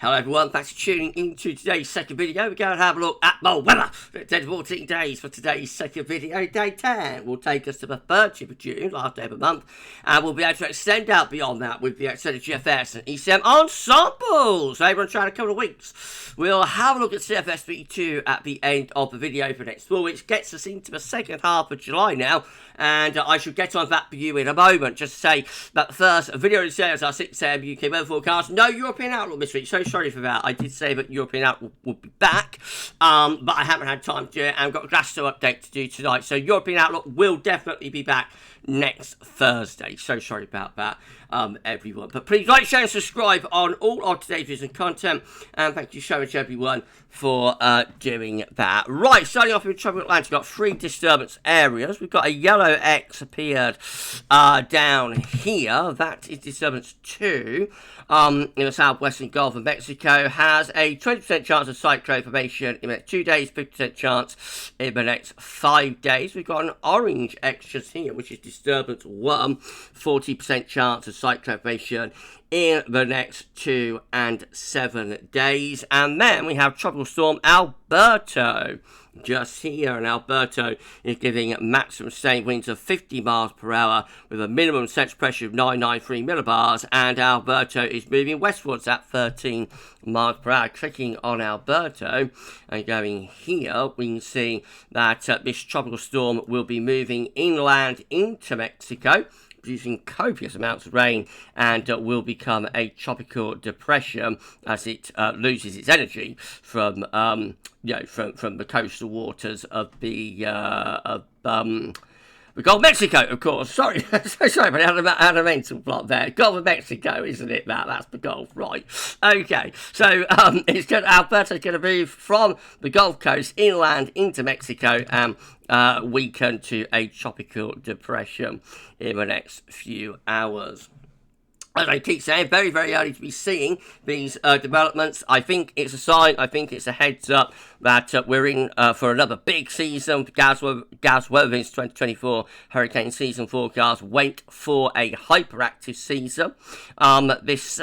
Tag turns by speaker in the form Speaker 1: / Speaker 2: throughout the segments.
Speaker 1: Hello everyone, thanks for tuning into today's second video. We're going to have a look at the weather. 10 to 14 days for today's second video. Day 10 will take us to the 30th of June, last day of the month. And we'll be able to extend out beyond that with the extended GFS and ECM ensembles over and trying a couple of weeks. We'll have a look at CFS V2 at the end of the video for next 4 weeks. Gets us into the second half of July now. And I shall get on that for you in a moment. Just to say that the first video today is our 6 AM UK weather forecast. No European outlook this week. So sorry for that. I did say that European outlook would be back. But I haven't had time to do it. And I've got a Glasgow update to do tonight. So European outlook will definitely be back next Thursday. So sorry about that, everyone. But please like, share and subscribe on all of today's videos and content. And thank you so much, everyone, for doing that. Right, starting off with Tropical Atlantic, we've got 3 disturbance areas. We've got a yellow X appeared down here. That is disturbance 2 in the southwestern Gulf of Mexico. Has a 20% chance of cyclone formation in the next 2 days, 50% chance in the next 5 days. We've got an orange X just here, which is disturbance 1, 40% chance of cyclone formation in the next 2 and 7 days. And then we have Tropical Storm Alberto just here, and Alberto is giving maximum sustained winds of 50 miles per hour with a minimum central pressure of 993 millibars, and Alberto is moving westwards at 13 miles per hour. Clicking on Alberto and going here, we can see that this tropical storm will be moving inland into Mexico, producing copious amounts of rain, and will become a tropical depression as it loses its energy from from the coastal waters of the Gulf of Mexico, of course. Sorry, sorry, but I had a mental plot there. Gulf of Mexico, isn't it? That's the Gulf, right? Okay, so Alberto's going to move from the Gulf Coast inland into Mexico and weaken to a tropical depression in the next few hours. As I keep saying, very, very early to be seeing these developments. I think it's a sign, I think it's a heads up that we're in for another big season. GavsWeatherVids 2024 hurricane season forecast went for a hyperactive season this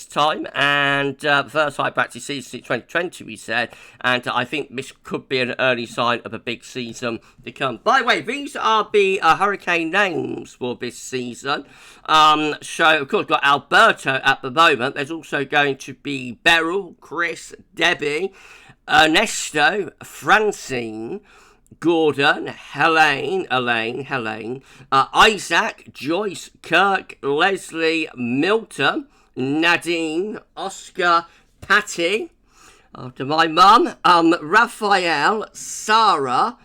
Speaker 1: time. And the first hyperactive season since 2020, we said. And I think this could be an early sign of a big season to come. By the way, these are the hurricane names for this season. So, of course, got Alberto at the moment. There's also going to be Beryl, Chris, Debbie, Ernesto, Francine, Gordon, Helene, Isaac, Joyce, Kirk, Leslie, Milton, Nadine, Oscar, Patty, after my mum, Raphael, Sarah,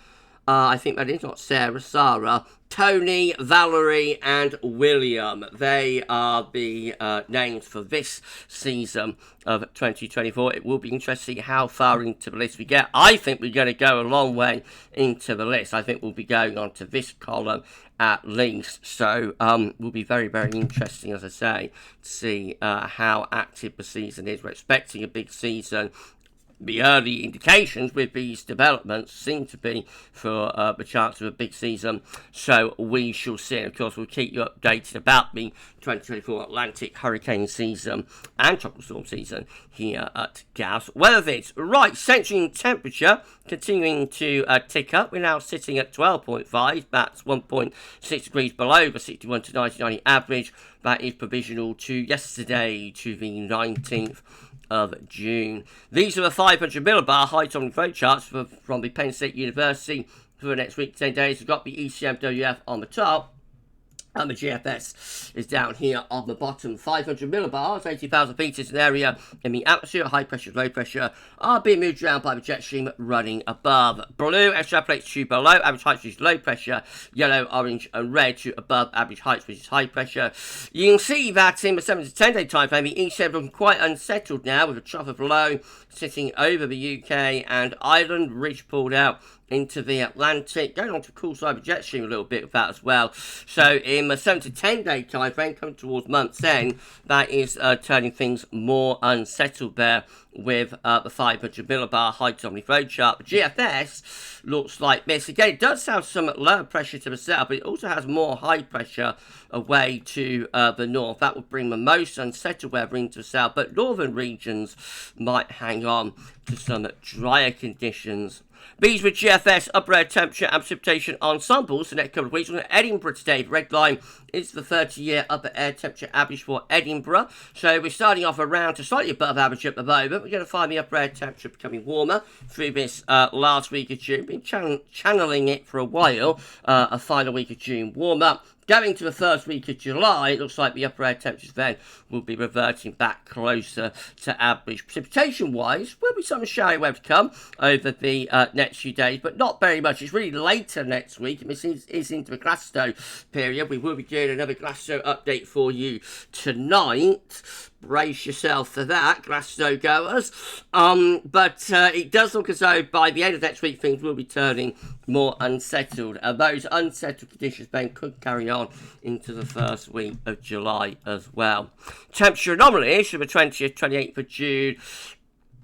Speaker 1: I think that is not Sarah, Sarah, Tony, Valerie, and William. They are the names for this season of 2024. It will be interesting how far into the list we get. I think we're going to go a long way into the list. I think we'll be going on to this column at least. So will be very, very interesting, as I say, to see how active the season is. We're expecting a big season. The early indications with these developments seem to be for the chance of a big season, so we shall see. And of course, we'll keep you updated about the 2024 Atlantic hurricane season and tropical storm season here at GavsWeatherVids. Right, central temperature continuing to tick up. We're now sitting at 12.5. That's 1.6 degrees below the 61 to 1990 average. That is provisional to yesterday, to the 19th of June. These are the 500 millibar high tunnel flow charts from the Penn State University for the next week, 10 days. We've got the ECMWF on the top, and the GFS is down here on the bottom. 500 millibars, 80,000 feet is an area in the atmosphere. High pressure, low pressure are being moved around by the jet stream running above. Blue extrapolates to below average heights, which is low pressure. Yellow, orange, and red to above average heights, which is high pressure. You can see that in the 7 to 10 day time frame, the ECM looking quite unsettled now, with a trough of low sitting over the UK and Ireland. Ridge pulled out into the Atlantic, going on to cool side of jet stream a little bit with that as well. So in a 7 to 10 day time frame, coming towards month's end, that is turning things more unsettled there with the 500 millibar high dominant flow chart. The GFS looks like this. Again, it does have some lower pressure to the south, but it also has more high pressure away to the north. That would bring the most unsettled weather into the south, but northern regions might hang on to some drier conditions. These with GFS, upper air temperature and precipitation ensembles the next couple of weeks. On Edinburgh today, the red line is the 30-year upper air temperature average for Edinburgh. So we're starting off around to slightly above average at the moment. We're going to find the upper air temperature becoming warmer through this last week of June. Been channeling it for a while. A final week of June warm up. Going to the first week of July, it looks like the upper air temperatures then will be reverting back closer to average. Precipitation-wise, will be some showery weather to come over the next few days, but not very much. It's really later next week. This is into the Glasgow period. We will be doing another Glasgow update for you tonight. Brace yourself for that, Glasgow goers. But it does look as though by the end of next week, things will be turning more unsettled. Those unsettled conditions then could carry on into the first week of July as well. Temperature anomalies from the 20th, 28th of June.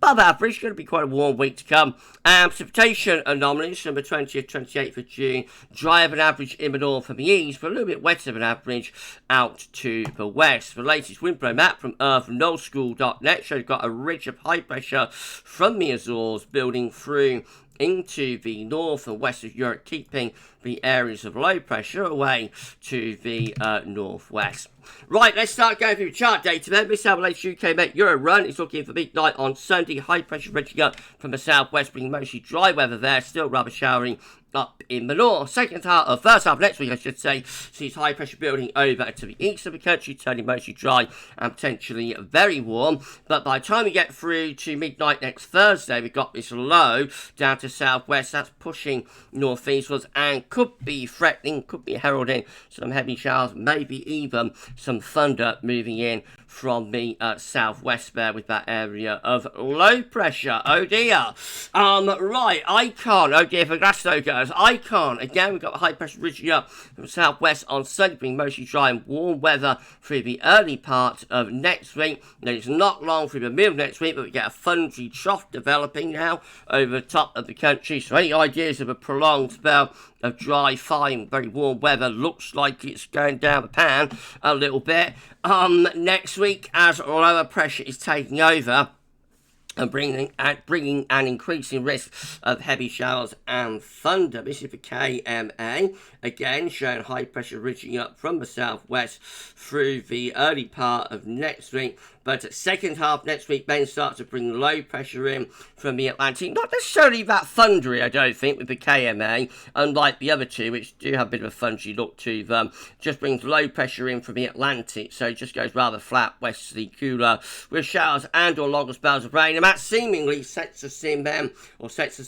Speaker 1: Above average, going to be quite a warm week to come. And precipitation anomalies from the 20th, 28th of June. Drier than average in the north and the east, but a little bit wetter than average out to the west. The latest wind blow map from earth-nullschool.net shows got a ridge of high pressure from the Azores building through into the north and west of Europe, keeping the areas of low pressure away to the northwest. Right, let's start going through the chart data then. This is our latest UK Met Euro run. It's looking for midnight on Sunday. High pressure reaching up from the southwest, bringing mostly dry weather there. Still rather showery up in the north. First half next week, I should say, sees high pressure building over to the east of the country, turning mostly dry and potentially very warm. But by the time we get through to midnight next Thursday, we've got this low down to southwest. That's pushing northeastwards and could be threatening, could be heralding some heavy showers, maybe even some thunder moving in from the southwest there with that area of low pressure. Oh dear. Right, Icon. Oh dear for Glasgow guys. Icon. Again, we've got the high pressure ridging up from southwest on Sunday, being mostly dry and warm weather through the early part of next week. Then it's not long through the middle of next week, but we get a thundery trough developing now over the top of the country. So any ideas of a prolonged spell of dry, fine, very warm weather looks like it's going down the pan a little bit. Next week, as lower pressure is taking over and bringing an increasing risk of heavy showers and thunder. This is the KMA, again showing high pressure ridging up from the southwest through the early part of next week. But second half next week, then starts to bring low pressure in from the Atlantic. Not necessarily that thundery, I don't think, with the KMA, unlike the other two, which do have a bit of a thundery look to them. Just brings low pressure in from the Atlantic, so it just goes rather flat, westerly, cooler, with showers and or longer spells of rain. And that seemingly sets us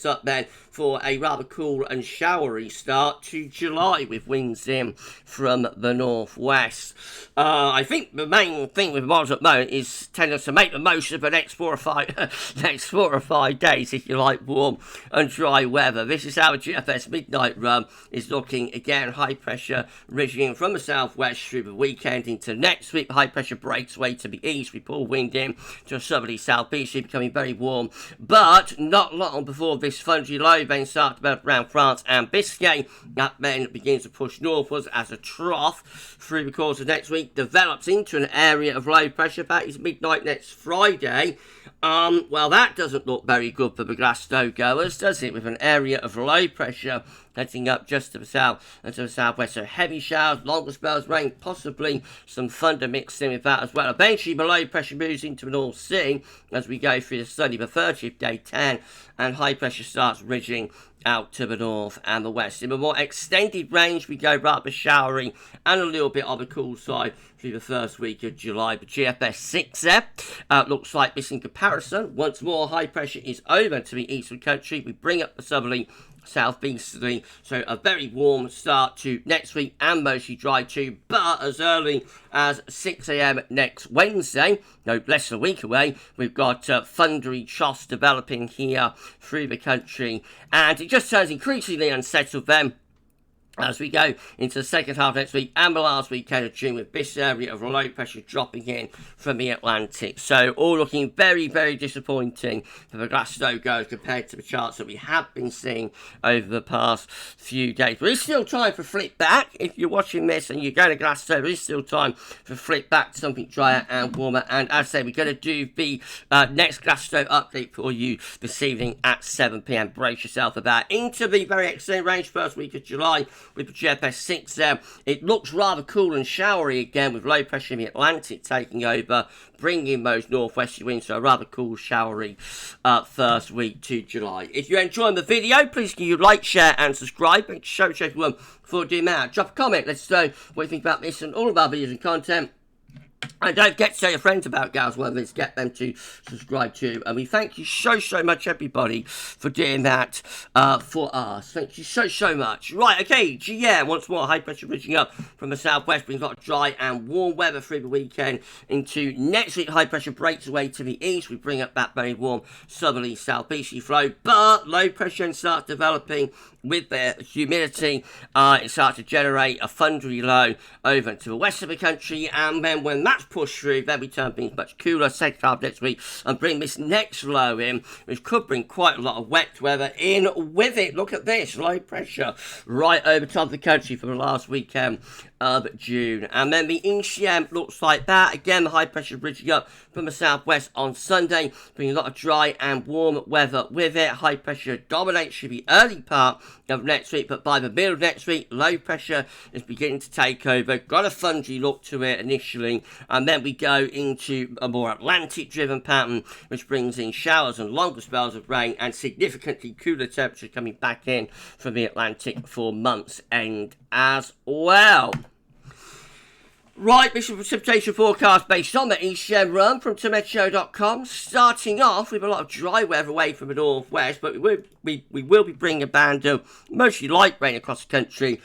Speaker 1: up then for a rather cool and showery start to July, with winds in from the northwest. I think the main thing with models at the moment is telling us to make the most of the next 4 or 5 days, if you like, warm and dry weather. This is how the GFS midnight run is looking. Again, high pressure ridging in from the southwest through the weekend into next week. High pressure breaks away to the east. We pull wind in to a southerly southeast, becoming very warm, but not long before this thundery low then starts to develop around France and Biscay. That then begins to push northwards as a trough through the course of next week, develops into an area of low pressure. That is midnight next Friday. Well, that doesn't look very good for the Glasgow goers, does it? With an area of low pressure heading up just to the south and to the southwest. So heavy showers, longer spells of rain, possibly some thunder mixed in with that as well. Eventually, the low pressure moves into the North Sea as we go through the Sunday, the 30th, day 10, and high pressure starts ridging out to the north and the west. In a more extended range, we go rather showery and a little bit on the cool side through the first week of July. The GFS V2 looks like this in comparison. Once more, high pressure is over to the eastern country. We bring up the southerly southeasterly, so a very warm start to next week and mostly dry too, but as early as 6 a.m. next Wednesday, no less than a week away, we've got thundery troughs developing here through the country, and it just turns increasingly unsettled then as we go into the second half next week and the last weekend of June, with this area of low pressure dropping in from the Atlantic. So all looking very, very disappointing for the Glasgow goes compared to the charts that we have been seeing over the past few days. But it's still time for flip back. If you're watching this and you're going to Glasgow, there is still time for flip back to something drier and warmer. And as I say, we're going to do the next Glasgow update for you this evening at 7 p.m. Brace yourself about into the very extended range first week of July, with the CFS V2 there. It looks rather cool and showery again, with low pressure in the Atlantic taking over, bringing those northwesterly winds, so a rather cool showery first week to July. If you're enjoying the video, please can you like, share and subscribe. Make sure to show everyone before doing that. Drop a comment, let us know what you think about this and all of our videos and content. And don't forget to tell your friends about GavsWeatherVids, get them to subscribe too. And we thank you so much, everybody, for doing that for us. Thank you so much. Right, okay, GM, once more, high pressure reaching up from the southwest, brings a lot of dry and warm weather through the weekend into next week. High pressure breaks away to the east. We bring up that very warm southerly southeasterly flow, but low pressure starts developing with the humidity. It starts to generate a thundery low over to the west of the country, and then when that's pushed through, then we turn things much cooler second half next week and bring this next low in, which could bring quite a lot of wet weather in with it. Look at this, low pressure right over top of the country for the last weekend of June. And then the ECM looks like that. Again, the high pressure bridging up from the southwest on Sunday, bringing a lot of dry and warm weather with it. High pressure dominates through the early part of next week, but by the middle of next week, low pressure is beginning to take over. Got a thundery look to it initially, and then we go into a more Atlantic driven pattern, which brings in showers and longer spells of rain and significantly cooler temperatures coming back in from the Atlantic for month's end as well. Right, this is a precipitation forecast based on the ECM run from tometeo.com. Starting off with a lot of dry weather away from the northwest, but we will be bringing a band of mostly light rain across the country.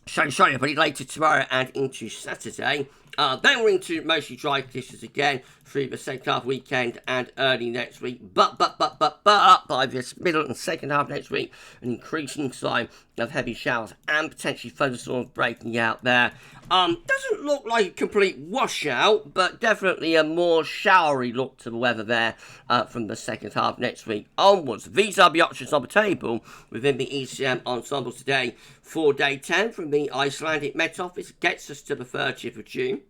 Speaker 1: Sorry, everybody, later tomorrow and into Saturday. Then we're into mostly dry conditions again through the second half weekend and early next week. But by this middle and second half next week, an increasing sign of heavy showers and potentially thunderstorms breaking out there. Doesn't look like a complete washout, but definitely a more showery look to the weather there from the second half next week onwards. These are the options on the table within the ECM ensembles today for day 10 from the Icelandic Met Office. Gets us to the 30th of June.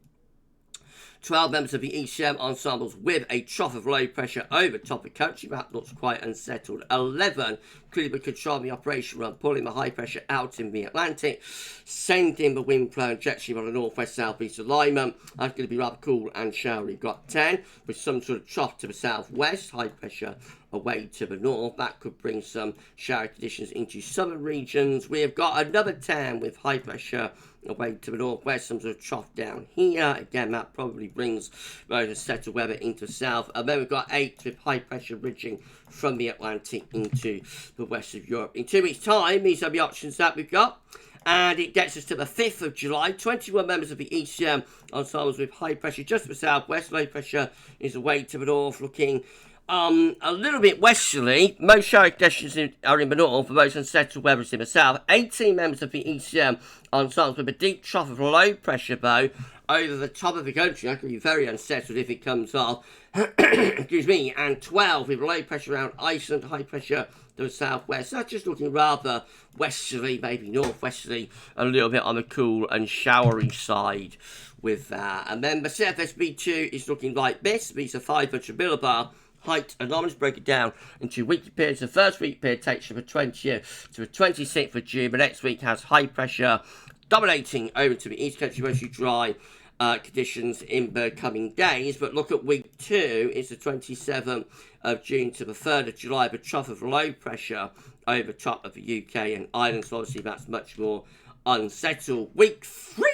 Speaker 1: 12 members of the ECM ensembles with a trough of low pressure over top of the country. That looks quite unsettled. 11 clearly controlling the operation run, pulling the high pressure out in the Atlantic, sending the wind flow and jet stream on a northwest southeast alignment. That's going to be rather cool and showery. We've got 10 with some sort of trough to the southwest, high pressure away to the north. That could bring some showery conditions into southern regions. We've got another 10 with high pressure away to the northwest, some sort of trough down here. Again, that probably brings very settled weather into south. And then we've got 8 with high pressure bridging from the Atlantic into the west of Europe. In 2 weeks' time, these are the options that we've got. And it gets us to the 5th of July. 21 members of the ECM ensembles with high pressure just to the southwest. Low pressure is away to the north, looking a little bit westerly. Most showery conditions are in the north, the most unsettled weather is in the south. 18 members of the ECM ensembles with a deep trough of low pressure though over the top of the country. That could be very unsettled if it comes off. Excuse me. And 12 with low pressure around Iceland, high pressure to the southwest. That's just looking rather westerly, maybe northwesterly, a little bit on the cool and showery side with that. And then the CFS V2 is looking like this. These are 500 millibar height anomalies. Break it down into weekly periods. The first week period takes from the 20th to the 26th of June. The next week has high pressure dominating over to the east country, mostly dry conditions in the coming days. But look at week 2, it's the 27th of June to the 3rd of July, the trough of low pressure over top of the UK and Ireland. So obviously that's much more Unsettled. Week 3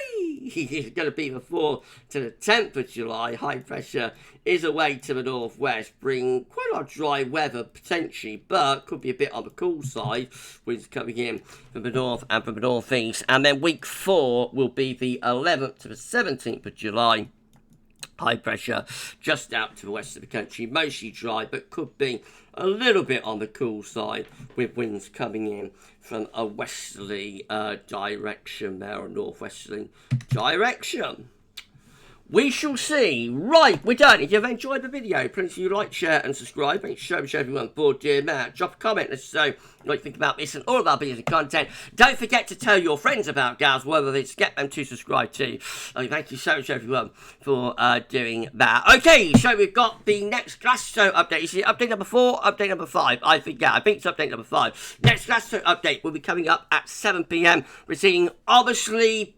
Speaker 1: is going to be the 4th to the 10th of July. High pressure is away to the northwest, bringing quite a lot of dry weather potentially, but could be a bit on the cool side. Winds coming in from the north and from the northeast. And then week 4 will be the 11th to the 17th of July. High pressure just out to the west of the country, mostly dry, but could be a little bit on the cool side with winds coming in from a westerly direction there, or northwesterly direction. We shall see. Right, we're done. If you've enjoyed the video, please do like, share and subscribe. Make sure to show everyone bored, dear Matt. Drop a comment as to what you think about this and all of our videos and content. Don't forget to tell your friends about GavsWeatherVids. Get them to subscribe too. Thank you so much, everyone, for doing that. Okay, so we've got the next Glass Show update. Is it update number 4, update number 5? I think it's update number 5. Next Glass Show update will be coming up at 7 p.m. We're seeing, obviously,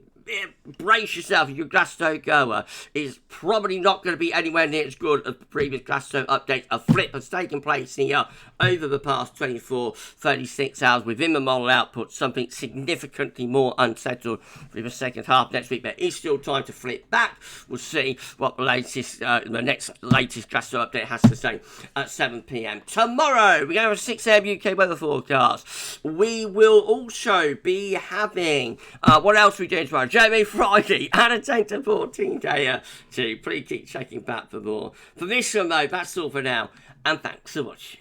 Speaker 1: brace yourself if you're a Glasgow goer. It's probably not going to be anywhere near as good as the previous Glasgow update. A flip has taken place here over the past 36 hours within the model output, something significantly more unsettled for the second half next week. There is still time to flip back. We'll see what the next latest Glasgow update has to say at 7 p.m. Tomorrow, we have a 6 a.m. UK weather forecast. We will also be having, what else are we doing tomorrow? Jamie Friday and a 10 to 14 day too. Please keep checking back for more. For this one though, that's all for now, and thanks for watching.